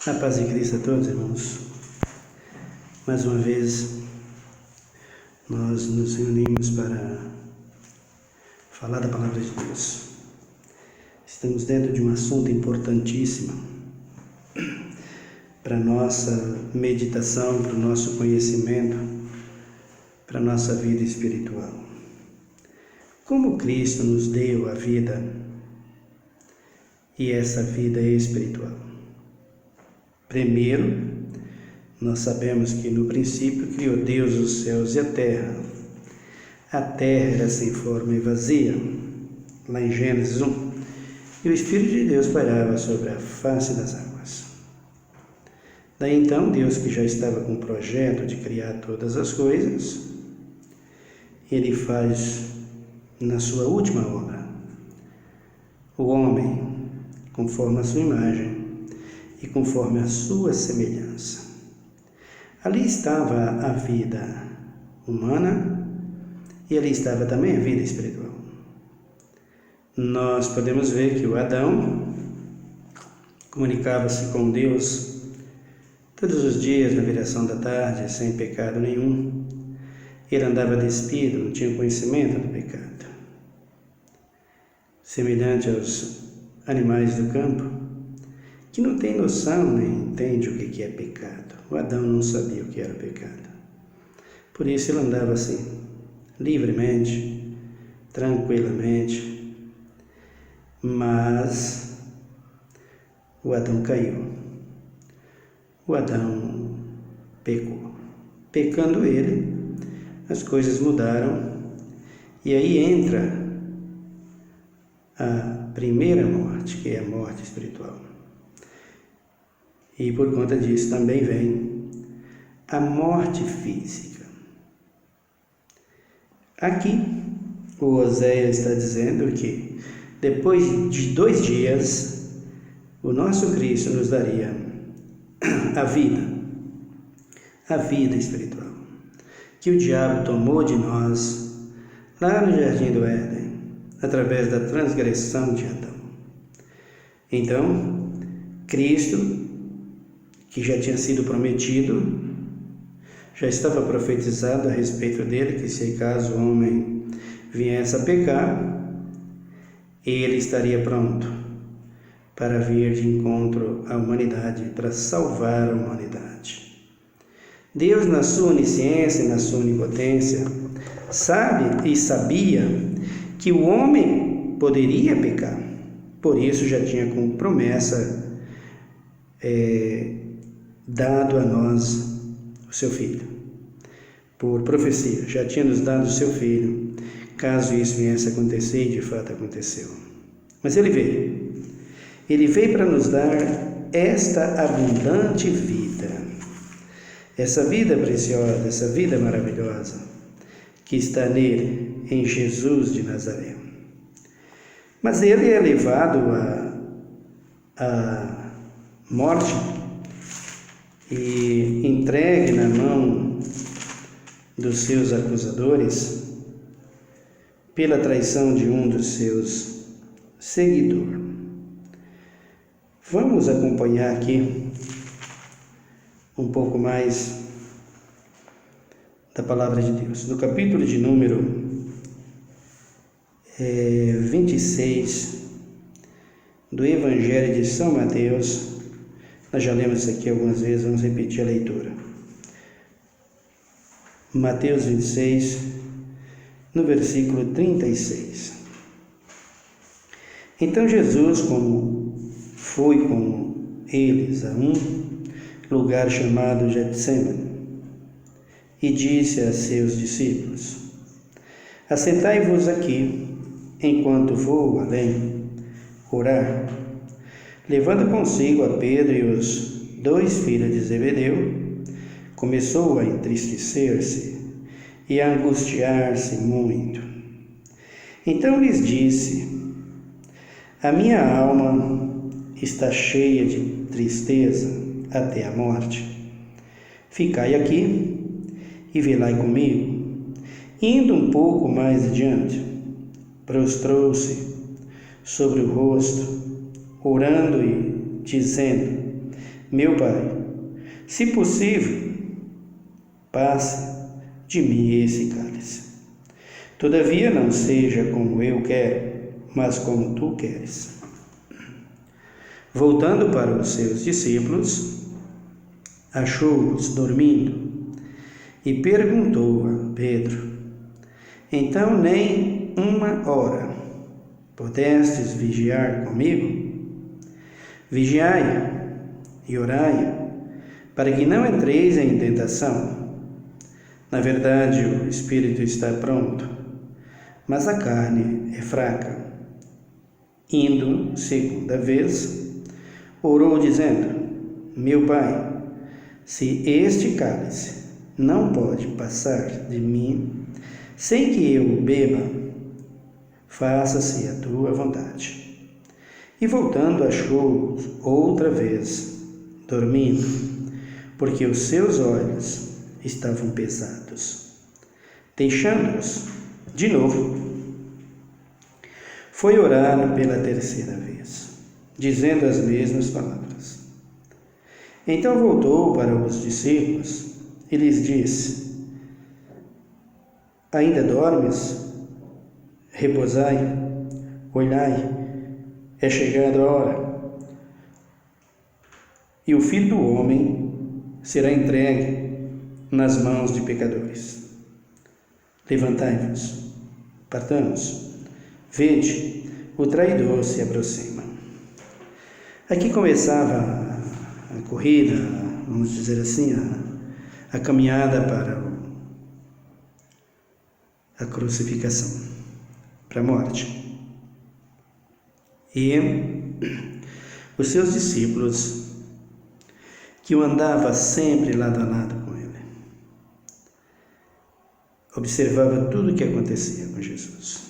A paz de Cristo a todos, irmãos. Mais uma vez, nós nos reunimos para falar da Palavra de Deus. Estamos dentro de um assunto importantíssimo para a nossa meditação, para o nosso conhecimento, para a nossa vida espiritual. Como Cristo nos deu a vida e essa vida é espiritual? Primeiro, nós sabemos que no princípio criou Deus os céus e a terra. A terra era sem forma e vazia, lá em Gênesis 1, e o Espírito de Deus pairava sobre a face das águas. Daí então, Deus, que já estava com o projeto de criar todas as coisas, Ele faz na sua última obra o homem conforme a sua imagem e conforme a sua semelhança. Ali estava a vida humana e ali estava também a vida espiritual. Nós podemos ver que o Adão comunicava-se com Deus todos os dias na viração da tarde, sem pecado nenhum. Ele andava despido, não tinha conhecimento do pecado. Semelhante aos animais do campo, que não tem noção nem entende o que é pecado. O Adão não sabia o que era pecado. Por isso ele andava assim, livremente, tranquilamente. Mas o Adão caiu. O Adão pecou. Pecando ele, as coisas mudaram. E aí entra a primeira morte, que é a morte espiritual. E por conta disso também vem a morte física. Aqui, o Oséias está dizendo que depois de 2 dias, o nosso Cristo nos daria a vida espiritual, que o diabo tomou de nós lá no Jardim do Éden, através da transgressão de Adão. Então, Cristo, que já tinha sido prometido, já estava profetizado a respeito dele, que se caso o homem viesse a pecar, ele estaria pronto para vir de encontro à humanidade, para salvar a humanidade. Deus, na sua onisciência e na sua onipotência, sabe e sabia que o homem poderia pecar. Por isso já tinha como promessa dado a nós o seu Filho. Por profecia, já tinha nos dado o seu Filho, caso isso viesse a acontecer, e de fato aconteceu. Mas ele veio. Ele veio para nos dar esta abundante vida. Essa vida preciosa, essa vida maravilhosa, que está nele, em Jesus de Nazaré. Mas ele é levado à morte e entregue na mão dos seus acusadores pela traição de um dos seus seguidores. Vamos acompanhar aqui um pouco mais da Palavra de Deus. No capítulo de número 26 do Evangelho de São Mateus, nós já lemos isso aqui algumas vezes, vamos repetir a leitura. Mateus 26, no versículo 36. Então Jesus, como foi com eles a um lugar chamado Getsemane, e disse a seus discípulos: assentai-vos aqui, enquanto vou além orar. Levando consigo a Pedro e os 2 filhos de Zebedeu, começou a entristecer-se e a angustiar-se muito. Então lhes disse: a minha alma está cheia de tristeza até a morte. Ficai aqui e velai comigo. Indo um pouco mais adiante, prostrou-se sobre o rosto, orando e dizendo: Meu Pai, se possível, passe de mim esse cálice. Todavia não seja como eu quero, mas como tu queres. Voltando para os seus discípulos, achou-os dormindo e perguntou a Pedro: Então nem uma hora podestes vigiar comigo? Vigiai e orai, para que não entreis em tentação. Na verdade, o espírito está pronto, mas a carne é fraca. Indo segunda vez, orou dizendo: Meu Pai, se este cálice não pode passar de mim sem que eu o beba, faça-se a tua vontade. E voltando, achou-os outra vez, dormindo, porque os seus olhos estavam pesados. Deixando-os de novo, foi orar pela terceira vez, dizendo as mesmas palavras. Então voltou para os discípulos e lhes disse: Ainda dormes? Repousai, olhai, é chegada a hora, e o Filho do Homem será entregue nas mãos de pecadores. Levantai-vos, partamos, vede, o traidor se aproxima. Aqui começava a corrida, vamos dizer assim, a caminhada para a crucificação, para a morte. E os seus discípulos, que o andava sempre lado a lado com ele, observava tudo o que acontecia com Jesus,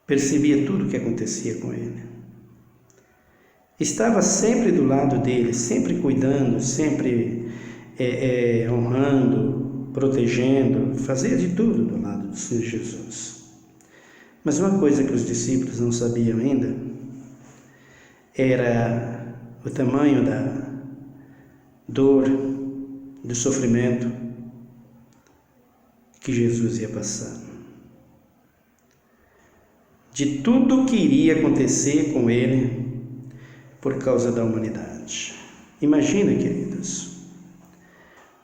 percebia tudo o que acontecia com ele, estava sempre do lado dele, sempre cuidando, sempre honrando, protegendo, fazia de tudo do lado do Senhor Jesus. Mas uma coisa que os discípulos não sabiam ainda era o tamanho da dor, do sofrimento que Jesus ia passar. De tudo que iria acontecer com ele por causa da humanidade. Imagina, queridos,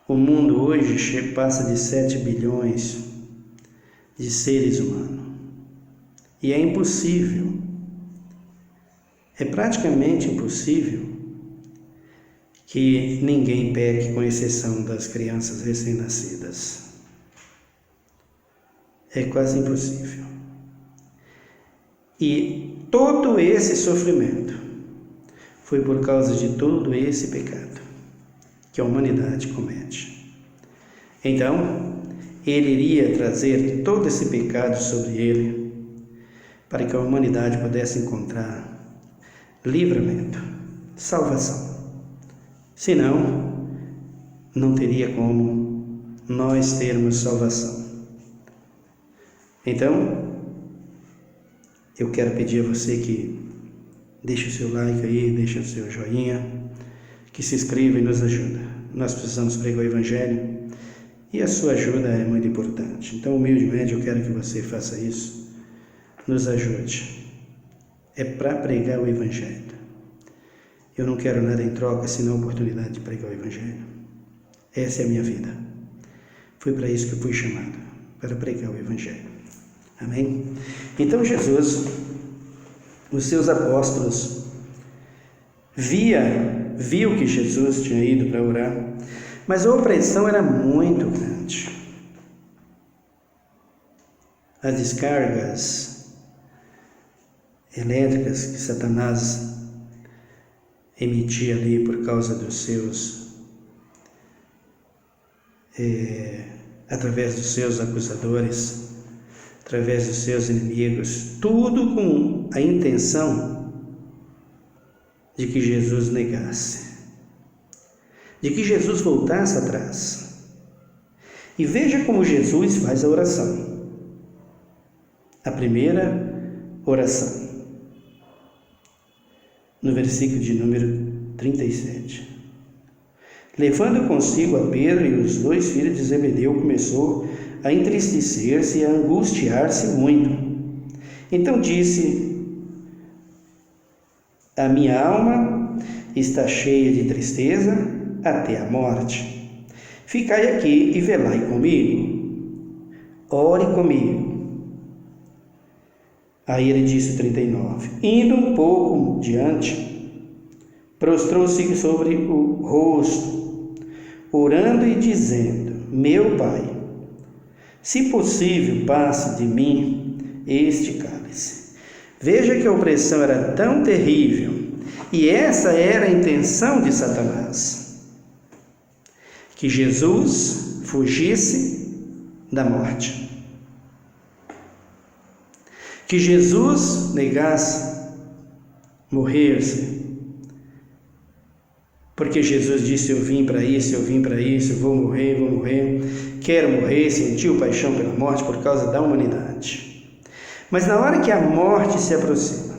o mundo hoje passa de 7 bilhões de seres humanos. E é impossível, é praticamente impossível que ninguém peque, com exceção das crianças recém-nascidas. É quase impossível. E todo esse sofrimento foi por causa de todo esse pecado que a humanidade comete. Então, ele iria trazer todo esse pecado sobre ele, para que a humanidade pudesse encontrar livramento, salvação. Senão, não teria como nós termos salvação. Então, eu quero pedir a você que deixe o seu like aí, deixe o seu joinha, que se inscreva e nos ajuda. Nós precisamos pregar o Evangelho e a sua ajuda é muito importante. Então, humildemente, eu quero que você faça isso. Nos ajude. É para pregar o Evangelho. Eu não quero nada em troca, senão a oportunidade de pregar o Evangelho. Essa é a minha vida. Foi para isso que eu fui chamado, para pregar o Evangelho. Amém? Então Jesus, os seus apóstolos, viu que Jesus tinha ido para orar, mas a opressão era muito grande. As descargas elétricas que Satanás emitia ali por causa dos seus, através dos seus acusadores, através dos seus inimigos, tudo com a intenção de que Jesus negasse, de que Jesus voltasse atrás. E veja como Jesus faz a oração. A primeira oração, no versículo de número 37. Levando consigo a Pedro e os 2 filhos de Zebedeu, começou a entristecer-se e a angustiar-se muito. Então disse: a minha alma está cheia de tristeza até a morte. Ficai aqui e velai comigo. Ore comigo. Aí ele disse, 39, indo um pouco diante, prostrou-se sobre o rosto, orando e dizendo: meu Pai, se possível, passe de mim este cálice. Veja que a opressão era tão terrível, e essa era a intenção de Satanás, que Jesus fugisse da morte, que Jesus negasse morrer-se, porque Jesus disse: eu vim para isso, eu vou morrer, quero morrer, sentiu paixão pela morte por causa da humanidade. Mas na hora que a morte se aproxima,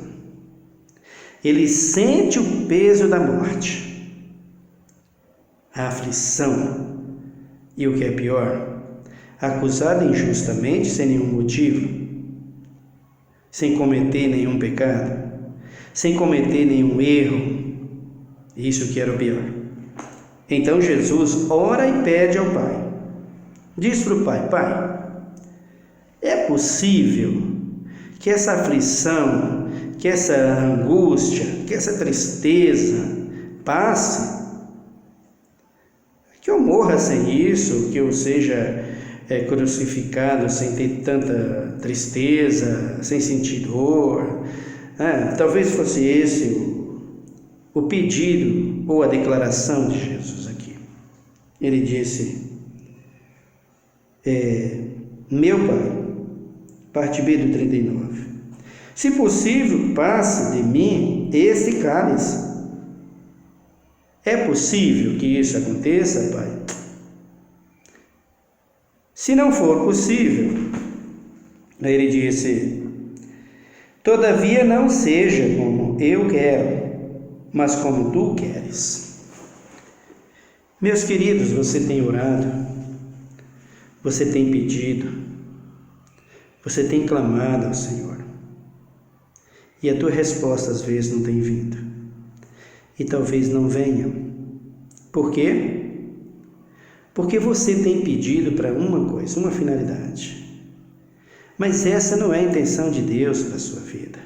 ele sente o peso da morte, a aflição e, o que é pior, acusado injustamente, sem nenhum motivo, sem cometer nenhum pecado, sem cometer nenhum erro, isso que era o pior. Então Jesus ora e pede ao Pai, diz para o Pai: Pai, é possível que essa aflição, que essa angústia, que essa tristeza passe, que eu morra sem isso, que eu seja crucificado sem ter tanta tristeza, sem sentir dor. Talvez fosse esse o pedido ou a declaração de Jesus aqui. Ele disse: meu Pai, parte B do 39, se possível, passe de mim este cálice. É possível que isso aconteça, Pai? Se não for possível, aí ele disse: todavia não seja como eu quero, mas como tu queres. Meus queridos, você tem orado, você tem pedido, você tem clamado ao Senhor, e a tua resposta às vezes não tem vindo, e talvez não venha. Por quê? Porque você tem pedido para uma coisa, uma finalidade, mas essa não é a intenção de Deus para a sua vida.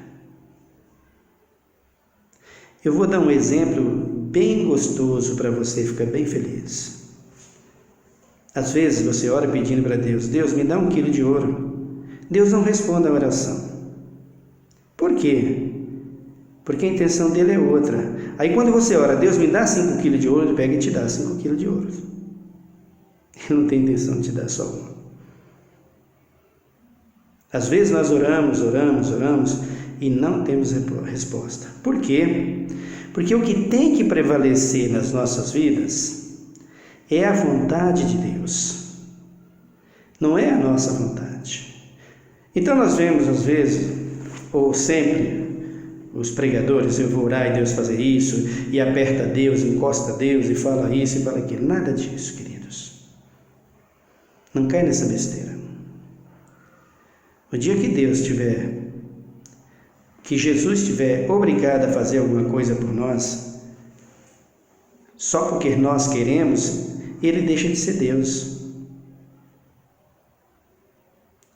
Eu vou dar um exemplo bem gostoso para você ficar bem feliz. Às vezes você ora pedindo para Deus: Deus, me dá 1 quilo de ouro. Deus não responde a oração. Por quê? Porque a intenção dele é outra. Aí quando você ora: Deus, me dá 5 quilos de ouro, ele pega e te dá 5 quilos de ouro. Ele não tem intenção de te dar só 1. Às vezes nós oramos e não temos resposta. Por quê? Porque o que tem que prevalecer nas nossas vidas é a vontade de Deus, não é a nossa vontade. Então nós vemos às vezes, ou sempre, os pregadores: eu vou orar e Deus fazer isso, e aperta Deus, encosta Deus e fala isso e fala aquilo. Nada disso, queridos. Não cai nessa besteira. O dia que que Jesus estiver obrigado a fazer alguma coisa por nós, só porque nós queremos, ele deixa de ser Deus.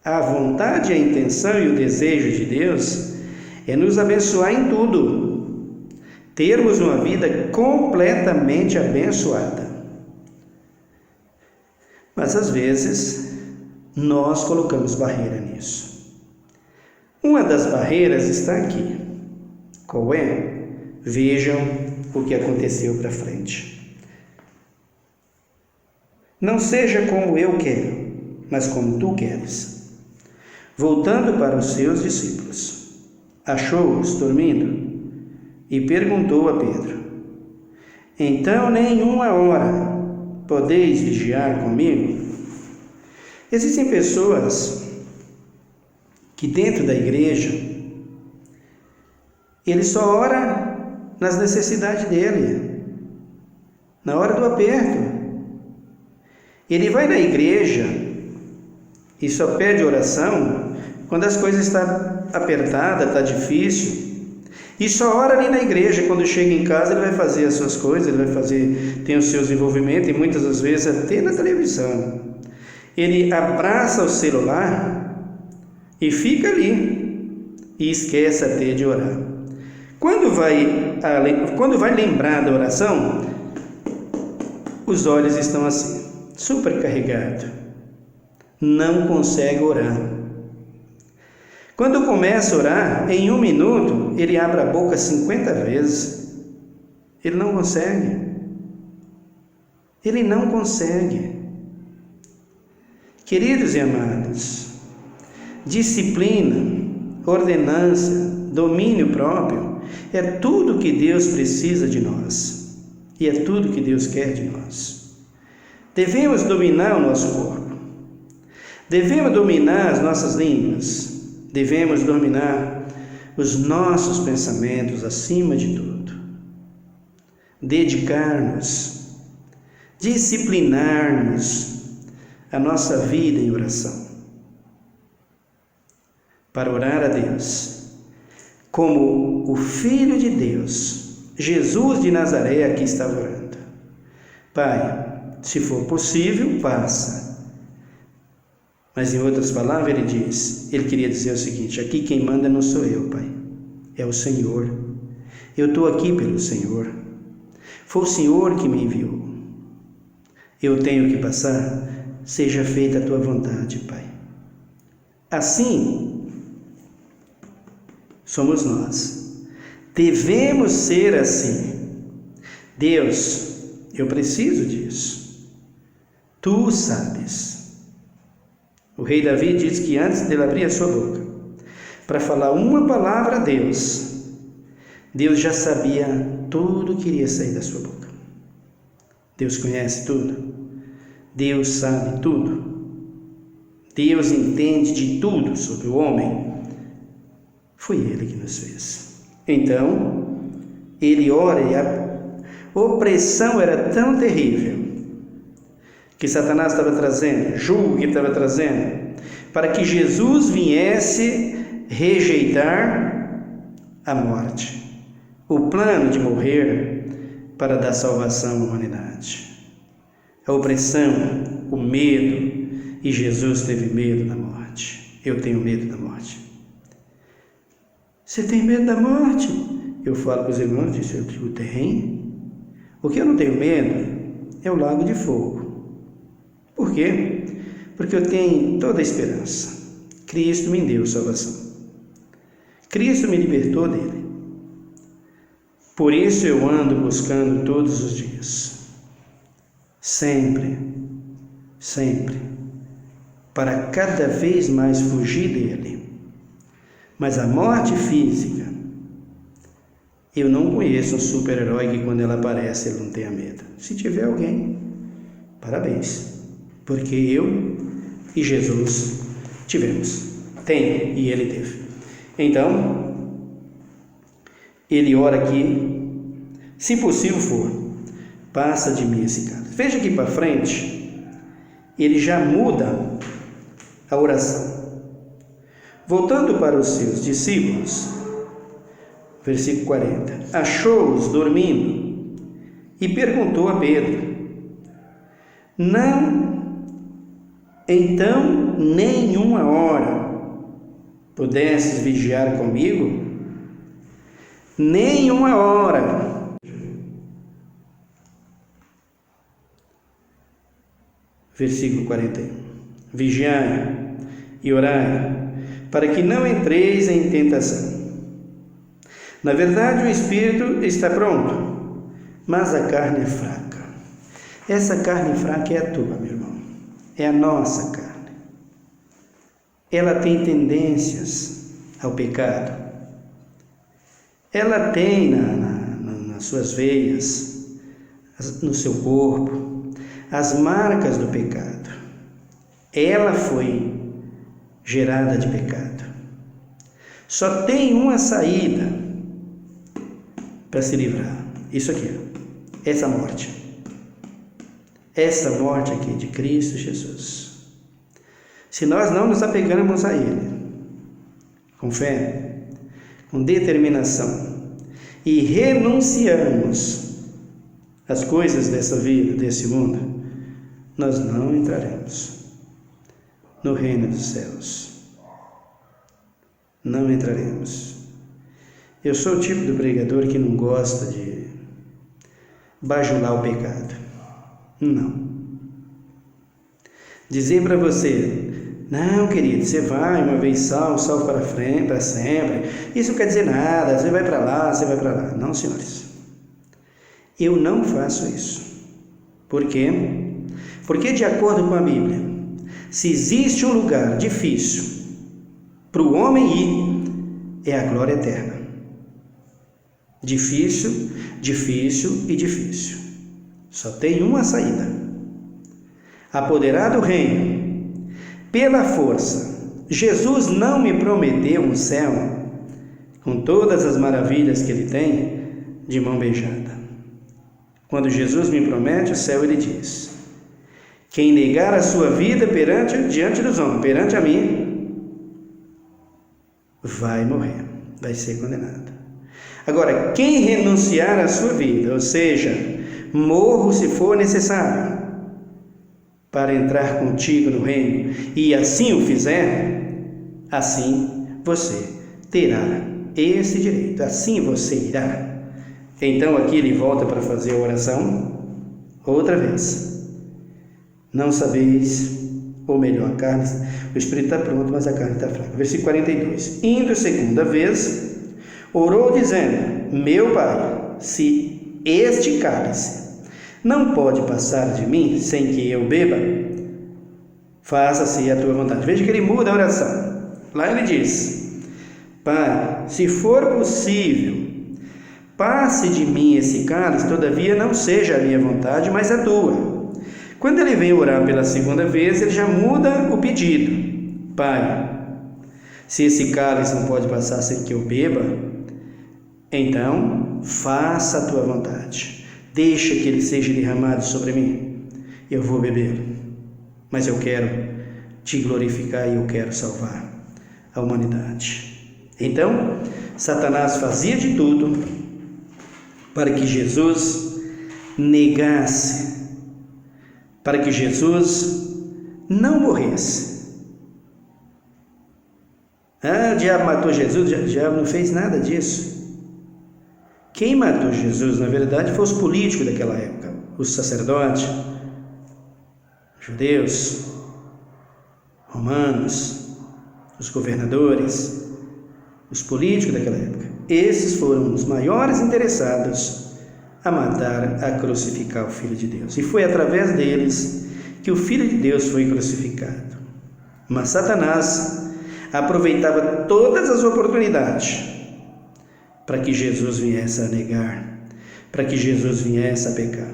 A vontade, a intenção e o desejo de Deus é nos abençoar em tudo, termos uma vida completamente abençoada. Mas às vezes nós colocamos barreira nisso. Uma das barreiras está aqui. Qual é? Vejam o que aconteceu para frente. Não seja como eu quero, mas como tu queres. Voltando para os seus discípulos, achou-os dormindo e perguntou a Pedro: então nem 1 hora podeis vigiar comigo? Existem pessoas que dentro da igreja ele só ora nas necessidades dele. na hora do aperto. Ele vai na igreja e só pede oração quando as coisas estão apertadas, está difícil. E só ora ali na igreja. Quando chega em casa, ele vai fazer as suas coisas, ele vai tem os seus envolvimentos, e muitas das vezes até na televisão. Ele abraça o celular e fica ali e esquece até de orar. Quando vai lembrar da oração, os olhos estão assim, supercarregados, não consegue orar. Quando começa a orar, em 1 minuto, ele abre a boca 50 vezes. Ele não consegue. Ele não consegue. Queridos e amados, disciplina, ordenança, domínio próprio, é tudo que Deus precisa de nós. E é tudo que Deus quer de nós. Devemos dominar o nosso corpo. Devemos dominar as nossas línguas. Devemos dominar os nossos pensamentos acima de tudo. Dedicar-nos, disciplinar-nos a nossa vida em oração. Para orar a Deus, como o Filho de Deus, Jesus de Nazaré, aqui estava orando. Pai, se for possível, passa. Mas em outras palavras ele queria dizer o seguinte: aqui quem manda não sou eu, Pai, é o Senhor. Eu estou aqui pelo Senhor. Foi o Senhor que me enviou. Eu tenho que passar, seja feita a tua vontade, Pai. Assim somos nós. Devemos ser assim. Deus, eu preciso disso. Tu sabes. O rei Davi diz que antes dele abrir a sua boca para falar uma palavra a Deus, Deus já sabia tudo que iria sair da sua boca. Deus conhece tudo. Deus sabe tudo. Deus entende de tudo sobre o homem. Foi Ele que nos fez. Então, ele ora e a opressão era tão terrível que Satanás estava trazendo, julgo que estava trazendo, para que Jesus viesse rejeitar a morte, o plano de morrer para dar salvação à humanidade. A opressão, o medo, e Jesus teve medo da morte. Eu tenho medo da morte. Você tem medo da morte? Eu falo para os irmãos, eu digo, tem. O que eu não tenho medo é o lago de fogo. Por quê? Porque eu tenho toda a esperança. Cristo me deu salvação. Cristo me libertou dele. Por isso eu ando buscando todos os dias. Sempre, sempre, para cada vez mais fugir dele. Mas a morte física, eu não conheço um super-herói que quando ela aparece ele não tenha medo. Se tiver alguém, parabéns. Porque eu e Jesus tivemos, tem e ele teve. Então, ele ora aqui, se possível for, passa de mim esse cálice. Veja aqui para frente, ele já muda a oração. Voltando para os seus discípulos, versículo 40, achou-os dormindo e perguntou a Pedro, não então nenhuma hora pudesses vigiar comigo? Nenhuma hora. Versículo 41. Vigiai e orai, para que não entreis em tentação. Na verdade, o espírito está pronto, mas a carne é fraca. Essa carne fraca é a tua, meu irmão. É a nossa carne. Ela tem tendências ao pecado. Ela tem nas suas veias, no seu corpo, as marcas do pecado. Ela foi gerada de pecado. Só tem uma saída para se livrar. Isso aqui, essa morte. esta morte aqui de Cristo Jesus. Se nós não nos apegarmos a Ele, com fé, com determinação, e renunciarmos às coisas dessa vida, desse mundo, nós não entraremos no reino dos céus. Não entraremos. Eu sou o tipo de pregador que não gosta de bajular o pecado. Não. Dizer para você, não, querido, você vai uma vez salvo para frente, para sempre. Isso não quer dizer nada, você vai para lá, você vai para lá. Não, senhores. Eu não faço isso. Por quê? Porque, de acordo com a Bíblia, se existe um lugar difícil para o homem ir, é a glória eterna. Difícil, difícil e difícil. Só tem uma saída. Apoderar do reino pela força. Jesus não me prometeu um céu com todas as maravilhas que Ele tem de mão beijada. Quando Jesus me promete o céu, Ele diz: quem negar a sua vida diante dos homens, perante a mim, vai morrer, vai ser condenado. Agora, quem renunciar à sua vida, ou seja, morro se for necessário, para entrar contigo no reino, e assim o fizer, assim você terá esse direito, assim você irá. Então aqui ele volta para fazer a oração, outra vez. Não sabeis, ou melhor, a carne, o espírito está pronto, mas a carne está fraca. Versículo 42. Indo segunda vez, orou dizendo: meu Pai, se este cálice não pode passar de mim sem que eu beba, faça-se a tua vontade. Veja que ele muda a oração. Lá ele diz: Pai, se for possível, passe de mim esse cálice, todavia não seja a minha vontade, mas a tua. Quando ele vem orar pela segunda vez, ele já muda o pedido. Pai, se esse cálice não pode passar sem que eu beba, então faça a tua vontade. Deixa que ele seja derramado sobre mim. Eu vou beber, mas eu quero te glorificar e eu quero salvar a humanidade. Então, Satanás fazia de tudo para que Jesus negasse, para que Jesus não morresse. O diabo matou Jesus, o diabo não fez nada disso. Quem matou Jesus, na verdade, foi os políticos daquela época, os sacerdotes, judeus, romanos, os governadores, os políticos daquela época. Esses foram os maiores interessados a matar, a crucificar o Filho de Deus. E foi através deles que o Filho de Deus foi crucificado. Mas Satanás aproveitava todas as oportunidades para que Jesus viesse a negar, para que Jesus viesse a pecar.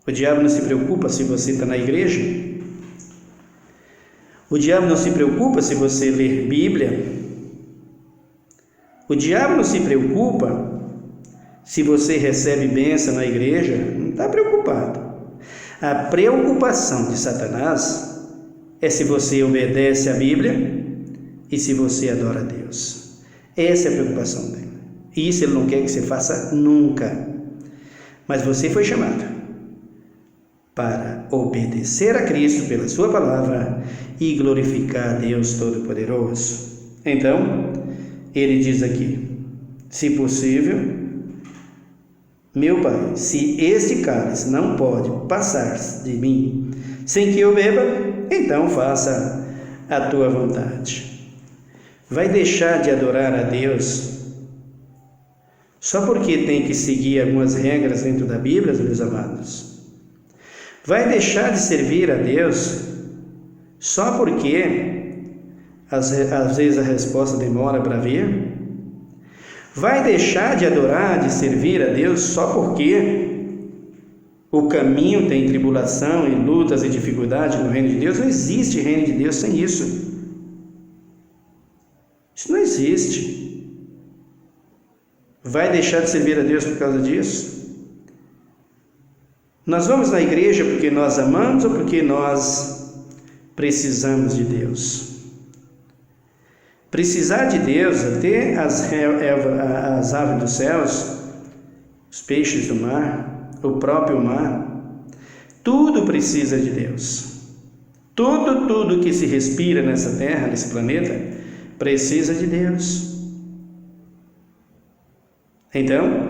O diabo não se preocupa se você está na igreja. O diabo não se preocupa se você ler Bíblia. O diabo não se preocupa se você recebe bênção na igreja. Não está preocupado. A preocupação de Satanás é se você obedece à Bíblia e se você adora a Deus. Essa é a preocupação dele. E isso ele não quer que você faça nunca. Mas você foi chamado para obedecer a Cristo pela sua palavra e glorificar a Deus Todo-Poderoso. Então, ele diz aqui: se possível, meu Pai, se este cálice não pode passar de mim sem que eu beba, então faça a tua vontade. Vai deixar de adorar a Deus só porque tem que seguir algumas regras dentro da Bíblia, meus amados? Vai deixar de servir a Deus só porque às vezes a resposta demora para vir? Vai deixar de adorar, de servir a Deus só porque o caminho tem tribulação e lutas e dificuldades no reino de Deus? Não existe reino de Deus sem isso. Isso não existe. Vai deixar de servir a Deus por causa disso? Nós vamos na igreja porque nós amamos ou porque nós precisamos de Deus? Precisar de Deus, até as aves dos céus, os peixes do mar, o próprio mar, tudo precisa de Deus. Tudo que se respira nessa terra, nesse planeta, precisa de Deus. Então,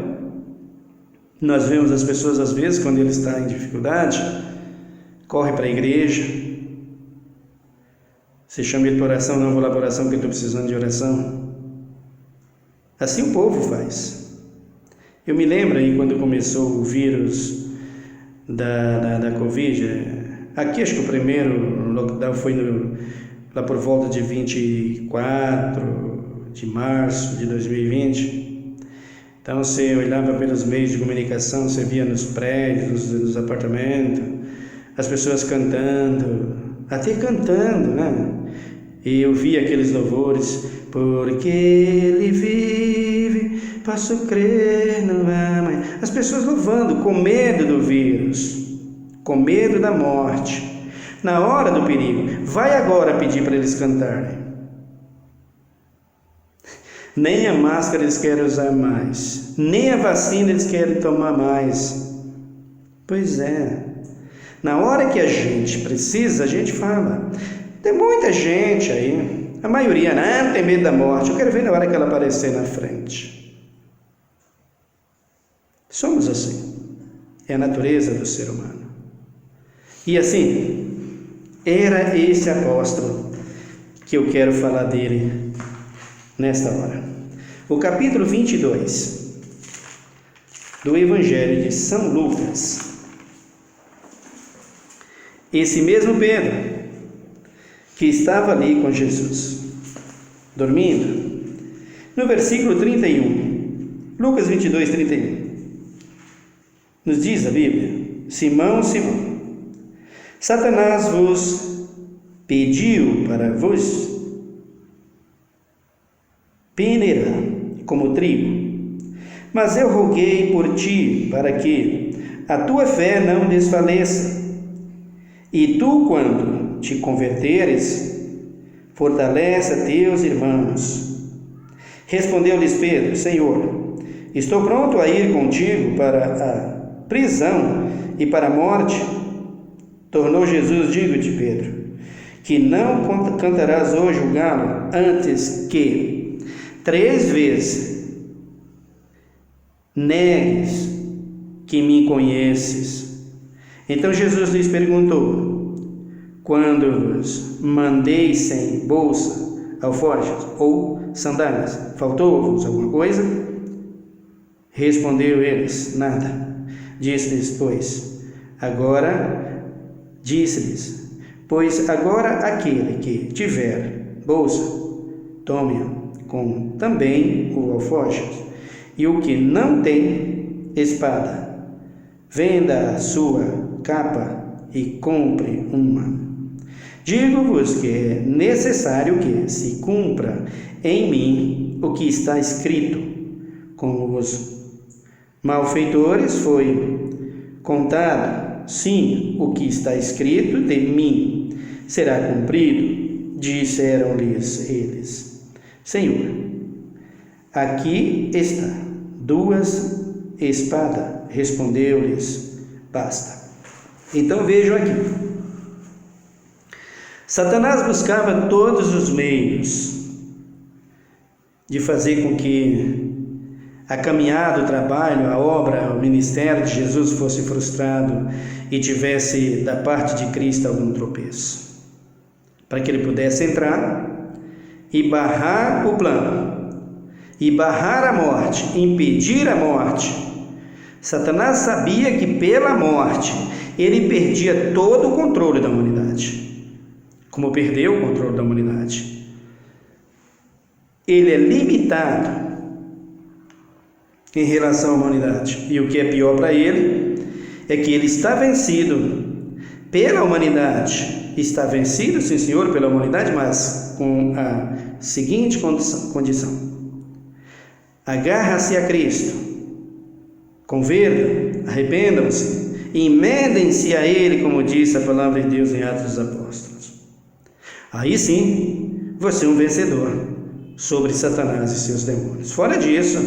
nós vemos as pessoas às vezes, quando ele está em dificuldade, corre para a igreja, se chama ele para oração, não vou lá para oração porque estou precisando de oração. Assim o povo faz. Eu me lembro aí quando começou o vírus da Covid, aqui acho que o primeiro lockdown foi lá por volta de 24 de março de 2020. Então você olhava pelos meios de comunicação, você via nos prédios, nos apartamentos, as pessoas cantando, até cantando, né? E eu via aqueles louvores, porque Ele vive, posso crer no amor. As pessoas louvando, com medo do vírus, com medo da morte, na hora do perigo. Vai agora pedir para eles cantarem. Nem a máscara eles querem usar mais, nem a vacina eles querem tomar mais. Pois é, na hora que a gente precisa, a gente fala. Tem muita gente aí, a maioria não tem medo da morte, eu quero ver na hora que ela aparecer na frente. Somos assim, é a natureza do ser humano. E assim, era esse apóstolo que eu quero falar dele nesta hora. O capítulo 22 do Evangelho de São Lucas. Esse mesmo Pedro que estava ali com Jesus, dormindo, no versículo 31, Lucas 22, 31, nos diz a Bíblia: Simão, Simão, Satanás vos pediu para vos peneirar como trigo, mas eu roguei por ti para que a tua fé não desfaleça, e tu, quando te converteres, fortalece a teus irmãos. Respondeu-lhes Pedro: Senhor, estou pronto a ir contigo para a prisão e para a morte. Tornou Jesus: digo-te, Pedro, que não cantarás hoje o galo antes que 3 vezes negues que me conheces. Então Jesus lhes perguntou: quando vos mandei sem bolsa, alforjes ou sandálias, faltou-vos alguma coisa? Respondeu eles: nada. Disse-lhes, pois agora aquele que tiver bolsa, tome-a com também o alforjes, e o que não tem espada, venda a sua capa e compre uma. Digo-vos que é necessário que se cumpra em mim o que está escrito. Com os malfeitores foi contado, sim, o que está escrito de mim será cumprido. Disseram-lhes eles: Senhor, aqui está 2 espadas. Respondeu-lhes: basta. Então vejam aqui. Satanás buscava todos os meios de fazer com que a caminhada, o trabalho, a obra, o ministério de Jesus fosse frustrado e tivesse da parte de Cristo algum tropeço, para que ele pudesse entrar e barrar o plano, e barrar a morte, impedir a morte. Satanás sabia que pela morte ele perdia todo o controle da humanidade. Como perdeu o controle da humanidade, ele é limitado em relação à humanidade. E o que é pior para ele é que ele está vencido pela humanidade. Está vencido, sim senhor, pela humanidade, mas com a seguinte condição: agarra-se a Cristo, convertam, arrependam-se emendem-se a ele, como disse a palavra de Deus em Atos dos Apóstolos. Aí sim, você é um vencedor sobre Satanás e seus demônios. Fora disso,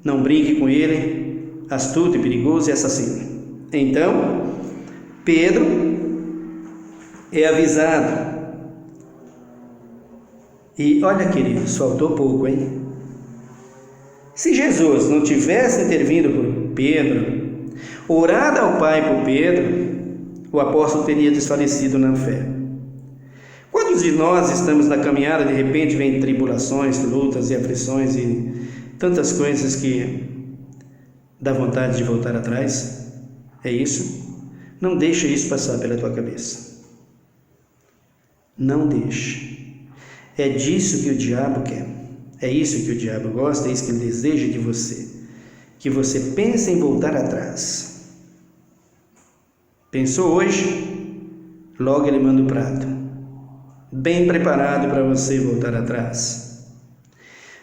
não brinque com ele, astuto e perigoso e assassino. Então, Pedro é avisado. E olha, queridos, faltou pouco, hein? Se Jesus não tivesse intervindo por Pedro, orado ao Pai por Pedro, o apóstolo teria desfalecido na fé. Quantos de nós estamos na caminhada, de repente vem tribulações, lutas e aflições e tantas coisas que dá vontade de voltar atrás? É isso? Não deixe isso passar pela tua cabeça. Não deixe. É disso que o diabo quer. É isso que o diabo gosta, é isso que ele deseja de você. Que você pense em voltar atrás. Pensou hoje? Logo ele manda o prato. Bem preparado para você voltar atrás.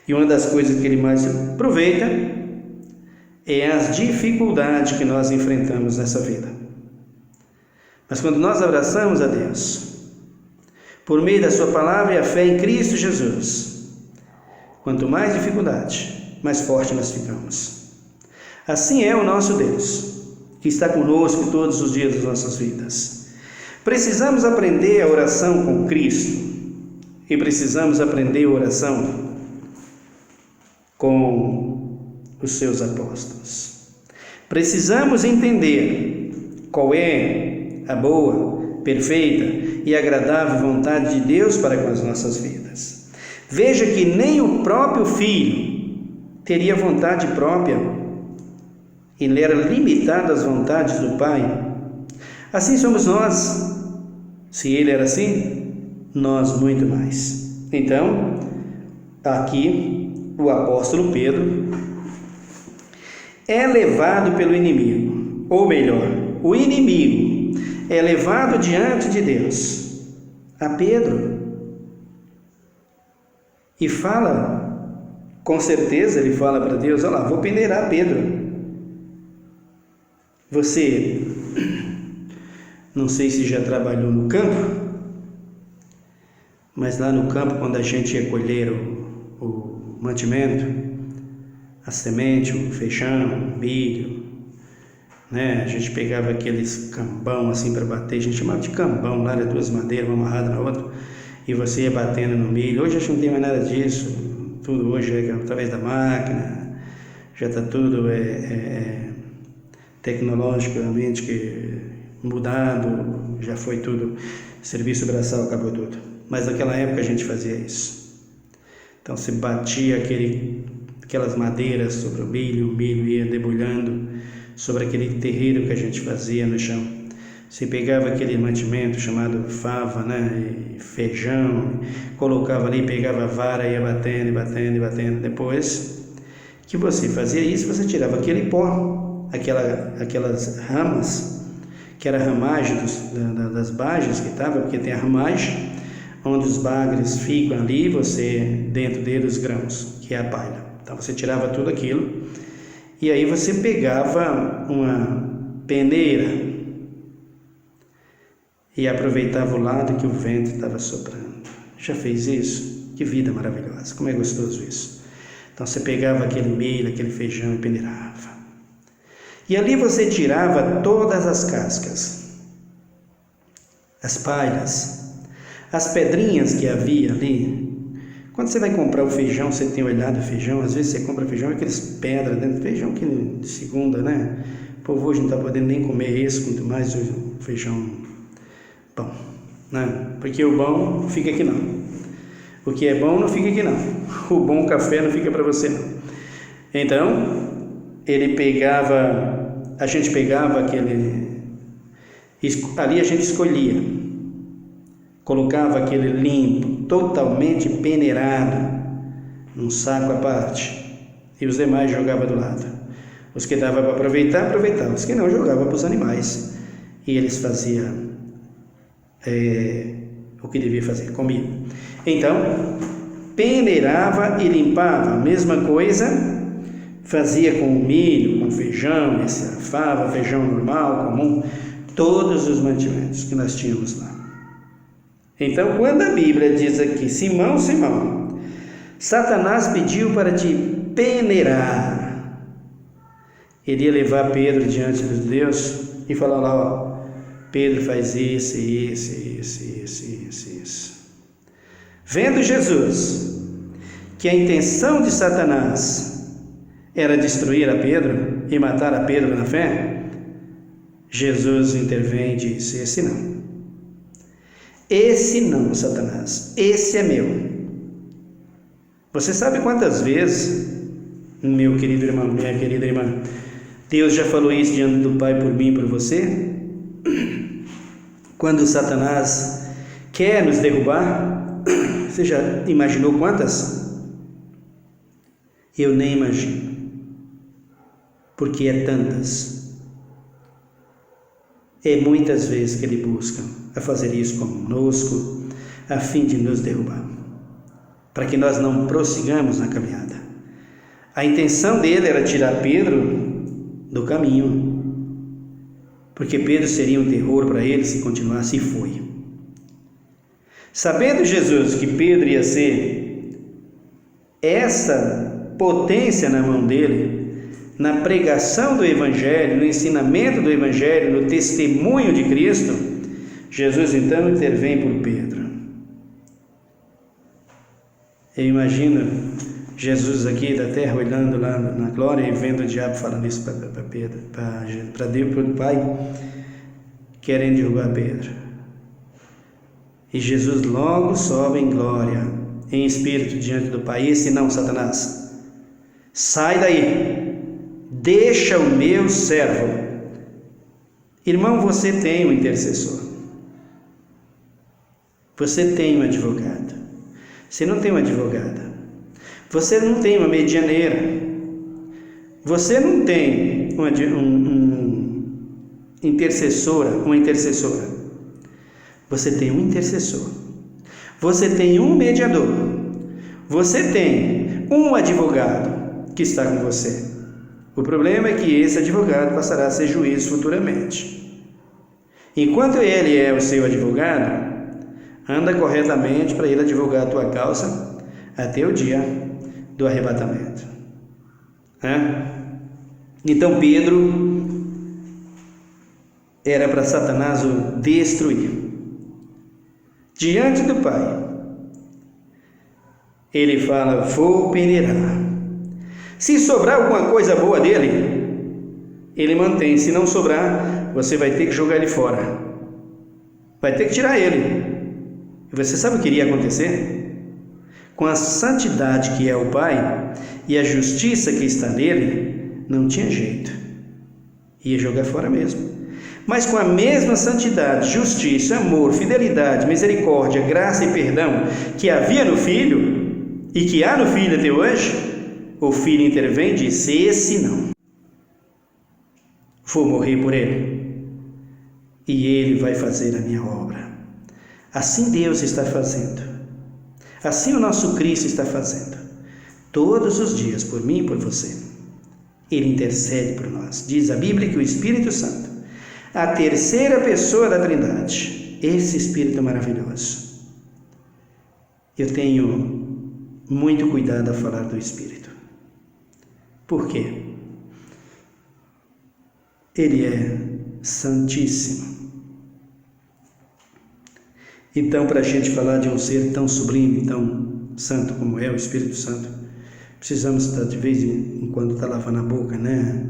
E uma das coisas que ele mais aproveita é as dificuldades que nós enfrentamos nessa vida. Mas quando nós abraçamos a Deus, por meio da sua palavra e a fé em Cristo Jesus, quanto mais dificuldade, mais forte nós ficamos. Assim é o nosso Deus, que está conosco todos os dias das nossas vidas. Precisamos aprender a oração com Cristo e precisamos aprender a oração com os seus apóstolos. Precisamos entender qual é a boa, perfeita e agradável vontade de Deus para com as nossas vidas. Veja que nem o próprio Filho teria vontade própria, ele era limitado às vontades do Pai. Assim somos nós. Se ele era assim, nós muito mais. Então, aqui o apóstolo Pedro é levado pelo inimigo, ou melhor, o inimigo é levado diante de Deus, a Pedro, e fala, com certeza ele fala para Deus: olha lá, vou peneirar Pedro. Você, não sei se já trabalhou no campo, mas lá no campo, quando a gente ia colher o mantimento, a semente, o feijão, o milho, né? A gente pegava aqueles cambão assim para bater, a gente chamava de cambão, lá era duas madeiras, uma amarrada na outra, e você ia batendo no milho. Hoje a gente não tem mais nada disso, tudo hoje é através da máquina, já está tudo tecnologicamente mudado, já foi tudo, serviço braçal, acabou tudo. Mas naquela época a gente fazia isso. Então se batia aquelas madeiras sobre o milho ia debulhando sobre aquele terreiro que a gente fazia no chão. Se pegava aquele mantimento chamado fava, né, e feijão, colocava ali, pegava a vara, ia batendo e batendo e batendo. Depois que você fazia isso, você tirava aquele pó, aquelas ramas, que era a ramagem das bages que estava, porque tem a ramagem onde os bagres ficam ali, você dentro dele os grãos, que é a palha. Então você tirava tudo aquilo e aí você pegava uma peneira e aproveitava o lado que o vento estava soprando. Já fez isso? Que vida maravilhosa, como é gostoso isso. Então você pegava aquele milho, aquele feijão e peneirava. E ali você tirava todas as cascas, as palhas, as pedrinhas que havia ali. Quando você vai comprar o feijão, você tem olhado o feijão, às vezes você compra feijão, aqueles pedras dentro do feijão que de segunda, né? O povo hoje não está podendo nem comer isso, quanto mais o feijão bom, né? Porque o bom fica aqui não. O que é bom não fica aqui não. O bom café não fica para você não. Então, a gente pegava ali a gente escolhia, colocava aquele limpo, totalmente peneirado, num saco à parte, e os demais jogava do lado. Os que dava para aproveitar, aproveitava, os que não, jogava para os animais, e eles faziam o que devia fazer, comia. Então, peneirava e limpava, a mesma coisa fazia com milho, com feijão, esse fava, feijão normal, comum, todos os mantimentos que nós tínhamos lá. Então, quando a Bíblia diz aqui, Simão, Simão, Satanás pediu para te peneirar. Ele ia levar Pedro diante de Deus e falar lá, ó, Pedro faz isso. Vendo Jesus que a intenção de Satanás era destruir a Pedro e matar a Pedro na fé, Jesus intervém e disse, esse não, Satanás, esse é meu. Você sabe quantas vezes, meu querido irmão, minha querida irmã, Deus já falou isso diante do Pai por mim e por você? Quando Satanás quer nos derrubar, você já imaginou quantas? Eu nem imagino, porque é tantas. É muitas vezes que ele busca a fazer isso conosco, a fim de nos derrubar, para que nós não prossigamos na caminhada. A intenção dele era tirar Pedro do caminho, porque Pedro seria um terror para ele se continuasse, e foi. Sabendo Jesus que Pedro ia ser essa potência na mão dele, na pregação do Evangelho, no ensinamento do Evangelho, no testemunho de Cristo, Jesus então intervém por Pedro. Eu imagino Jesus aqui da terra olhando lá na glória e vendo o diabo falando isso para Pedro, para Deus, para o Pai, querendo derrubar Pedro. E Jesus logo sobe em glória, em espírito diante do Pai. Esse não, Satanás, sai daí, deixa o meu servo. Irmão, você tem um intercessor, você tem um advogado. Você não tem uma advogada, você não tem uma medianeira, você não tem uma intercessora, você tem um intercessor, você tem um mediador, você tem um advogado que está com você. O problema é que esse advogado passará a ser juiz futuramente. Enquanto ele é o seu advogado, anda corretamente para ele advogar a tua causa até o dia do arrebatamento. Então Pedro era para Satanás o destruir. Diante do Pai, ele fala, vou peneirar. Se sobrar alguma coisa boa dele, ele mantém. Se não sobrar, você vai ter que jogar ele fora, vai ter que tirar ele. E você sabe o que iria acontecer? Com a santidade que é o Pai e a justiça que está nele, não tinha jeito, ia jogar fora mesmo. Mas com a mesma santidade, justiça, amor, fidelidade, misericórdia, graça e perdão que havia no Filho e que há no Filho até hoje, o Filho intervém e diz, esse não, vou morrer por ele e ele vai fazer a minha obra. Assim Deus está fazendo, assim o nosso Cristo está fazendo, todos os dias, por mim e por você. Ele intercede por nós. Diz a Bíblia que o Espírito Santo, a terceira pessoa da Trindade, esse Espírito maravilhoso. Eu tenho muito cuidado a falar do Espírito. Por quê? Ele é santíssimo. Então, para a gente falar de um ser tão sublime, tão santo como é o Espírito Santo, precisamos estar de vez em quando estar lavando a boca, né?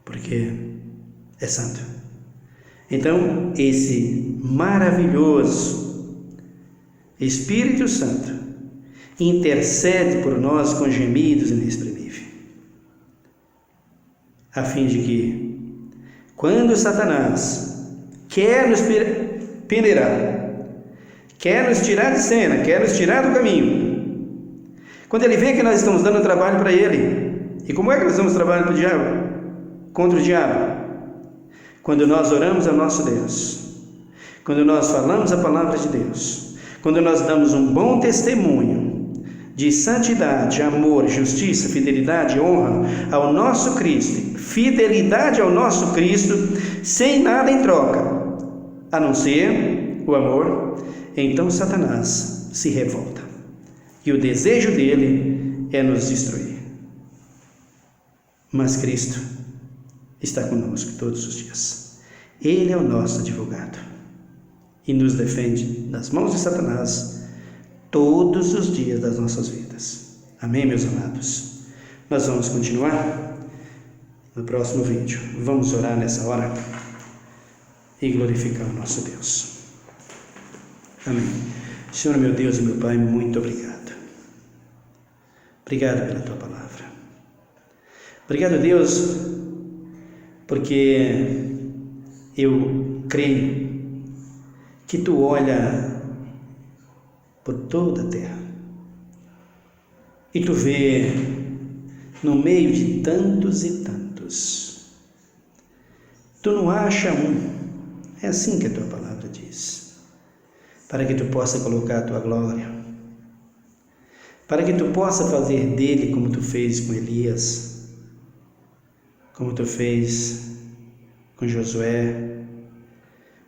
Porque é santo. Então, esse maravilhoso Espírito Santo intercede por nós com gemidos inexprimíveis, a fim de que, quando Satanás quer nos peneirar, quer nos tirar de cena, quer nos tirar do caminho, quando ele vê que nós estamos dando trabalho para ele, e como é que nós damos trabalho para o diabo? Contra o diabo? Quando nós oramos ao nosso Deus, quando nós falamos a palavra de Deus, quando nós damos um bom testemunho de santidade, amor, justiça, fidelidade, honra ao nosso Cristo, fidelidade ao nosso Cristo, sem nada em troca, a não ser o amor, então Satanás se revolta. E o desejo dele é nos destruir. Mas Cristo está conosco todos os dias. Ele é o nosso advogado e nos defende das mãos de Satanás todos os dias das nossas vidas. Amém, meus amados? Nós vamos continuar no próximo vídeo. Vamos orar nessa hora e glorificar o nosso Deus. Amém. Senhor, meu Deus e meu Pai, muito obrigado. Obrigado pela Tua palavra. Obrigado, Deus, porque eu creio que Tu olha por toda a terra e Tu vê no meio de tantos e tantos. Tu não acha um. É assim que a Tua palavra diz. Para que Tu possa colocar a Tua glória, para que Tu possa fazer dele como Tu fez com Elias, como Tu fez com Josué,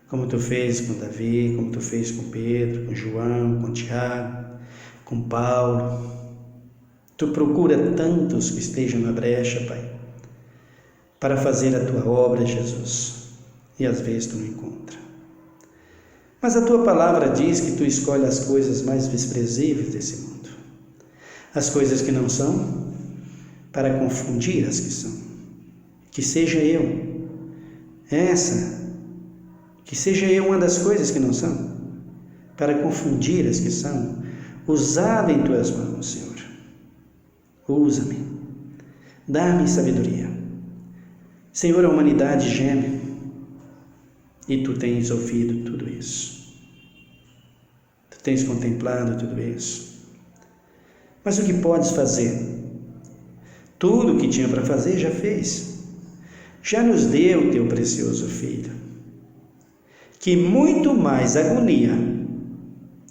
como Tu fez com Davi, como Tu fez com Pedro, com João, com Tiago, com Paulo. Tu procura tantos que estejam na brecha, Pai, para fazer a Tua obra, Jesus, e às vezes Tu não encontra. Mas a Tua palavra diz que Tu escolhe as coisas mais desprezíveis desse mundo, as coisas que não são, para confundir as que são. Que seja eu, que seja eu uma das coisas que não são, para confundir as que são, usado em Tuas mãos, Senhor. Usa-me, dá-me sabedoria. Senhor, a humanidade geme e Tu tens ouvido tudo isso. Tu tens contemplado tudo isso. Mas o que podes fazer? Tudo o que tinha para fazer já fez. Já nos deu Teu precioso Filho, que muito mais agonia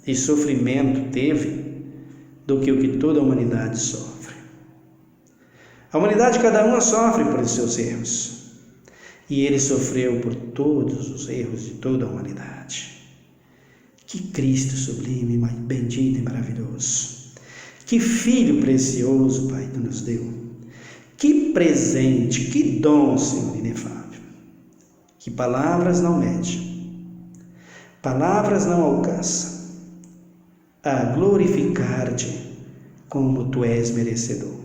e sofrimento teve do que o que toda a humanidade sofre. A humanidade, cada uma sofre por seus erros, e Ele sofreu por todos os erros de toda a humanidade. Que Cristo sublime, bendito e maravilhoso! Que Filho precioso, Pai, Tu nos deu! Que presente, que dom, Senhor, inefável! Que palavras não medem, palavras não alcançam a glorificar-Te como Tu és merecedor.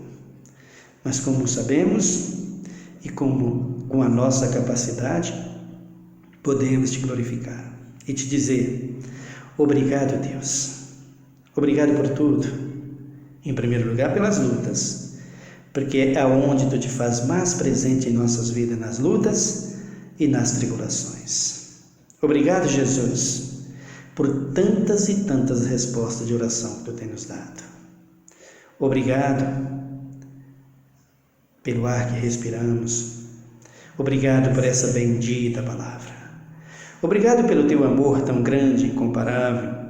Mas como sabemos e como com a nossa capacidade podemos Te glorificar e Te dizer: obrigado, Deus, obrigado por tudo. Em primeiro lugar, pelas lutas, porque é aonde Tu Te faz mais presente em nossas vidas, nas lutas e nas tribulações. Obrigado, Jesus, por tantas e tantas respostas de oração que Tu tem nos dado. Obrigado pelo ar que respiramos. Obrigado por essa bendita palavra. Obrigado pelo Teu amor tão grande e incomparável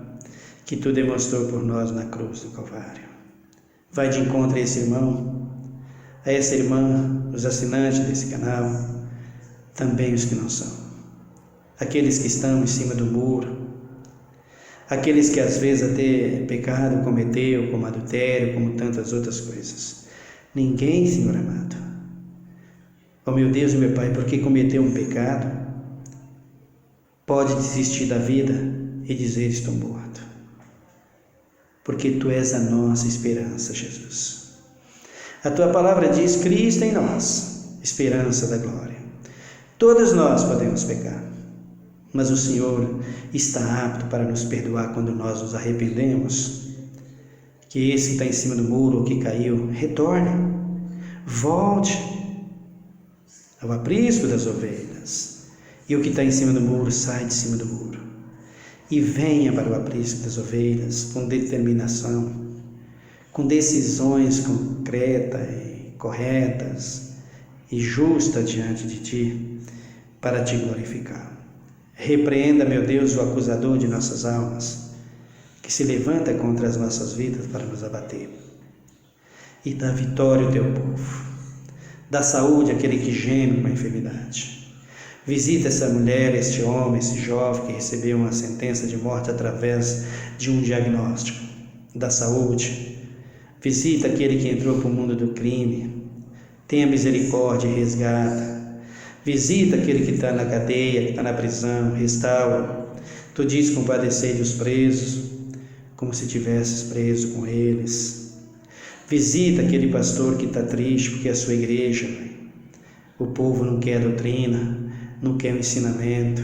que Tu demonstrou por nós na cruz do Calvário. Vai de encontro a esse irmão, a essa irmã, os assinantes desse canal, também os que não são. Aqueles que estão em cima do muro, aqueles que às vezes até pecado cometeu, como adultério, como tantas outras coisas. Ninguém, Senhor amado, ó meu Deus e meu Pai, porque cometeu um pecado, pode desistir da vida e dizer: estou morto. Porque Tu és a nossa esperança, Jesus. A Tua palavra diz: Cristo em nós, esperança da glória. Todos nós podemos pecar, mas o Senhor está apto para nos perdoar quando nós nos arrependemos. Que esse que está em cima do muro ou que caiu, retorne, volte ao aprisco das ovelhas. E o que está em cima do muro, sai de cima do muro e venha para o aprisco das ovelhas com determinação, com decisões concretas e corretas e justas diante de Ti, para Te glorificar. Repreenda, meu Deus, o acusador de nossas almas, que se levanta contra as nossas vidas para nos abater. E dá vitória ao teu povo. Dá saúde àquele que geme com a enfermidade. Visita essa mulher, este homem, esse jovem que recebeu uma sentença de morte através de um diagnóstico. Dá saúde. Visita aquele que entrou para o mundo do crime. Tenha misericórdia e resgata. Visita aquele que está na cadeia, que está na prisão. Restaura. Tu diz compadecer dos presos, como se tivesses preso com eles. Visita aquele pastor que está triste porque é a sua igreja. O povo não quer doutrina, não quer o ensinamento.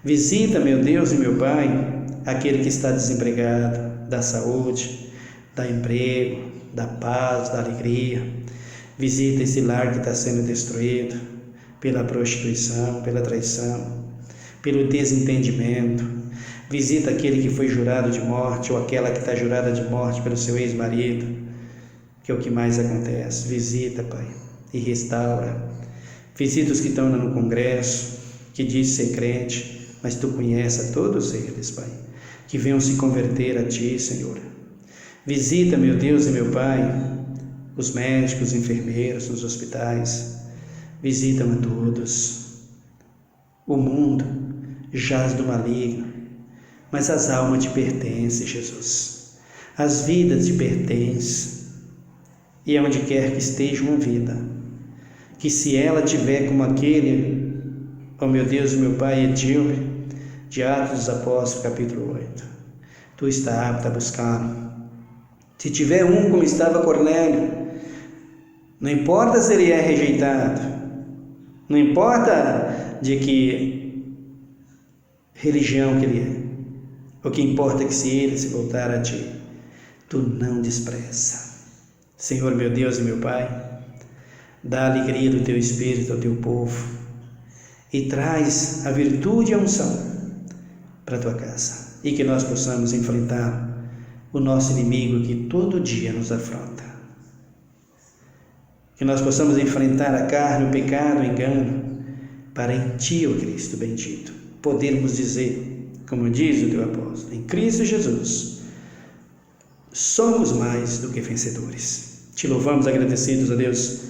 Visita, meu Deus e meu Pai, aquele que está desempregado, dá saúde, dá emprego, dá paz, dá alegria. Visita esse lar que está sendo destruído pela prostituição, pela traição, pelo desentendimento. Visita aquele que foi jurado de morte ou aquela que está jurada de morte pelo seu ex-marido, que é o que mais acontece. Visita, Pai, e restaura. Visita os que estão no congresso, que diz ser crente, mas Tu conheces a todos eles, Pai, que venham se converter a Ti, Senhor. Visita, meu Deus e meu Pai, os médicos, os enfermeiros nos hospitais. Visita-me a todos. O mundo jaz do maligno, mas as almas Te pertencem, Jesus. As vidas Te pertencem. E aonde quer que esteja uma vida, que se ela tiver como aquele, ó meu Deus e meu Pai, Edilme, de Atos dos Apóstolos, capítulo 8, Tu está apto a buscá-lo. Se tiver um como estava Cornélio, não importa se ele é rejeitado, não importa de que religião que ele é, o que importa é que se ele se voltar a Ti, Tu não despreza. Senhor, meu Deus e meu Pai, dá a alegria do Teu Espírito ao Teu povo e traz a virtude e a unção para a Tua casa, e que nós possamos enfrentar o nosso inimigo que todo dia nos afronta. Que nós possamos enfrentar a carne, o pecado, o engano, para em Ti, ó Cristo bendito, podermos dizer, como diz o Teu apóstolo, em Cristo Jesus, somos mais do que vencedores. Te louvamos agradecidos a Deus,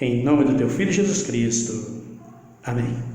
em nome do Teu Filho Jesus Cristo. Amém.